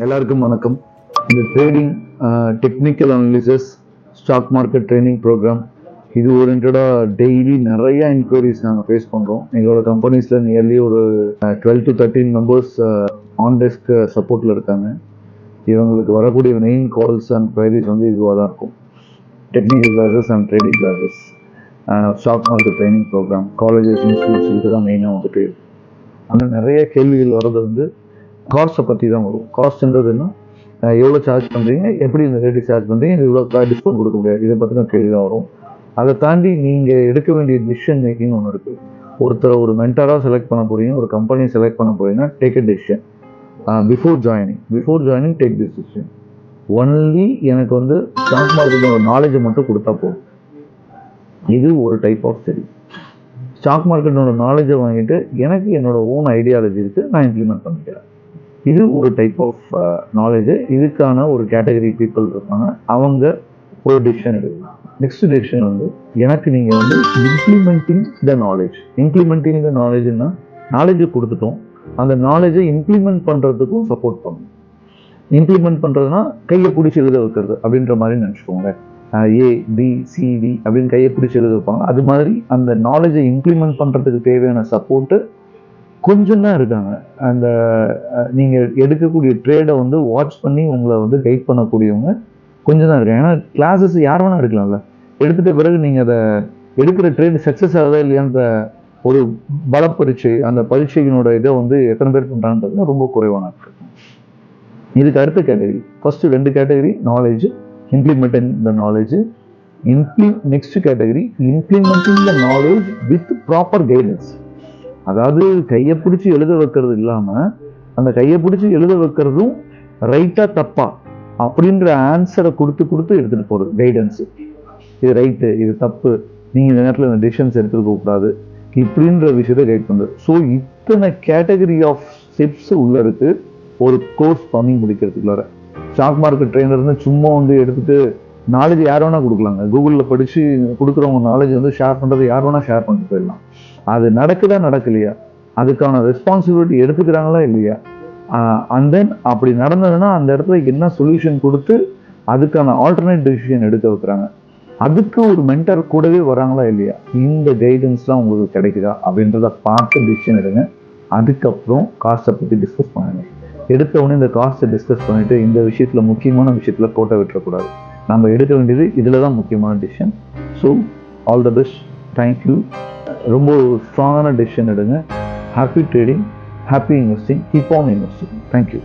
எல்லாருக்கும் வணக்கம். இந்த trading technical analysis stock market training program இது ஓரியன்டாக டெய்லி நிறைய என்கொயரிஸ் நாங்கள் ஃபேஸ் பண்ணுறோம். எங்களோட கம்பெனிஸில் நியர்லி ஒரு 12 to 13 மெம்பர்ஸ் ஆன் டெஸ்க் சப்போர்ட்டில் இருக்காங்க. இவங்களுக்கு வரக்கூடிய மெயின் கால்ஸ் அண்ட் குவரிஸ் வந்து இதுவாக தான் இருக்கும். Technical classes and trading classes, stock market training program, colleges, institutes இதுக்கு தான் மெயினாக வந்துட்டு ஆனால் நிறைய கேள்விகள் வர்றது வந்து காஸ்ட்டை பற்றி தான் வரும். காஸ்ட்ன்றதுன்னா எவ்வளோ சார்ஜ் பண்ணுறீங்க, எப்படி இந்த ரேட்டு சார்ஜ் பண்ணுறீங்க, இவ்வளோ டிஸ்கவுண்ட் கொடுக்க முடியாது, இதை பற்றி தான் கேள்வி தான் வரும். அதை தாண்டி நீங்கள் எடுக்க வேண்டிய டிசிஷன் மேக்கிங் ஒன்று இருக்குது. ஒருத்தரை ஒரு மென்டராக செலக்ட் பண்ண போகிறீங்க, ஒரு கம்பெனியை செலக்ட் பண்ண போகிறீங்கன்னா take a decision before joining take this decision. Only எனக்கு வந்து ஸ்டாக் மார்க்கெட்டோட நாலேஜை மட்டும் கொடுத்தா போதும். இது ஒரு டைப் ஆஃப் ஸ்டடி. ஸ்டாக் மார்க்கெட்டோட நாலேஜை வாங்கிட்டு எனக்கு என்னோட ஓன் ஐடியாலஜி இருக்குது, நான் இம்ப்ளிமெண்ட் பண்ணிக்கிறேன். இது ஒரு டைப் ஆஃப் நாலேஜ். இதுக்கான ஒரு கேட்டகரி பீப்புள் இருப்பாங்க. அவங்க ஒரு டிசிஷன் எடுக்கலாம். நெக்ஸ்ட் டிசிஷன் வந்து எனக்கு நீங்கள் வந்து இம்ப்ளிமெண்டிங் த நாலேஜ்னா நாலேஜை கொடுத்துட்டோம், அந்த நாலேஜை இம்ப்ளிமெண்ட் பண்ணுறதுக்கும் சப்போர்ட் பண்ணணும். இம்ப்ளிமெண்ட் பண்ணுறதுனா கையை பிடிச்சி எழுத வைக்கிறது அப்படின்ற மாதிரி நினச்சிக்கோங்க. ABCD அப்படின்னு கையை பிடிச்சி எழுத வைப்பாங்க. அது மாதிரி அந்த நாலேஜை இம்ப்ளிமெண்ட் பண்ணுறதுக்கு தேவையான சப்போர்ட்டு கொஞ்சம் தான் இருக்காங்க. அந்த நீங்கள் எடுக்கக்கூடிய ட்ரேடை வந்து வாட்ச் பண்ணி உங்களை வந்து கைட் பண்ணக்கூடியவங்க கொஞ்சம் தான் இருக்காங்க. ஏன்னா கிளாஸஸ் யார் வேணால் எடுக்கலாம்ல. எடுத்துகிட்ட பிறகு நீங்கள் அதை எடுக்கிற ட்ரேடு சக்ஸஸ் ஆகுதா இல்லையான்ற ஒரு பலப்பரீட்சை, அந்த பரீட்சையினோட இதை வந்து எத்தனை பேர் பண்ணுறான்றது ரொம்ப குறைவான இருக்கு. இதுக்கு அடுத்த category, first 2 category knowledge, implementing the knowledge. Next category implementing the knowledge with proper guidance. அதாவது கையை பிடிச்சி எழுத வைக்கிறது இல்லாமல் அந்த கையை பிடிச்சி எழுத வைக்கிறதும் ரைட்டாக தப்பா அப்படின்ற ஆன்சரை கொடுத்து எடுத்துகிட்டு போகிறது கைடன்ஸு. இது ரைட்டு, இது தப்பு, நீங்கள் இந்த நேரத்தில் இந்த டிசிஷன்ஸ் எடுத்துக்க கூடாது, இப்படின்ற விஷயத்தை கைட் பண்ணுறது. ஸோ இத்தனை கேட்டகரி ஆஃப் ஸ்டெப்ஸ் உள்ள இருக்கு ஒரு கோர்ஸ் பண்ணி முடிக்கிறதுக்குள்ளார. ஸ்டாக் மார்க்கெட் ட்ரெயினர்னு சும்மா வந்து எடுத்துகிட்டு நாலேஜ் யார் வேணால் கொடுக்கலாங்க. கூகுளில் படித்து கொடுக்குறவங்க நாலேஜ் வந்து ஷேர் பண்ணுறது யார் வேணால் ஷேர் பண்ணிட்டு போயிடலாம். அது நடக்குதா நடக்கலையா, அதுக்கான ரெஸ்பான்சிபிலிட்டி எடுத்துக்கிறாங்களா இல்லையா, அண்ட் தென் அப்படி நடந்ததுன்னா அந்த இடத்துல என்ன சொல்யூஷன் கொடுத்து அதுக்கான ஆல்டர்னேட் டிசிஷன் எடுக்க வைக்கிறாங்க, அதுக்கு ஒரு மென்டர் கூடவே வராங்களா இல்லையா, இந்த கைடன்ஸ்லாம் உங்களுக்கு கிடைக்குதா அப்படின்றத பார்த்து டிசிஷன் எடுங்க. அதுக்கப்புறம் காஸ்ட்டை பற்றி டிஸ்கஸ் பண்ணுங்க. எடுத்தவொடனே இந்த காஸ்ட்டை டிஸ்கஸ் பண்ணிவிட்டு இந்த விஷயத்தில் முக்கியமான விஷயத்தில் கோட்டை விட்டுறக்கூடாது. நம்ம எடுக்க வேண்டியது இதில் தான் முக்கியமான decision. So all the best, thank you. ரொம்ப ஸ்ட்ராங்கான டிசிஷன் எடுங்க. Happy trading, happy investing, keep on investing. Thank you.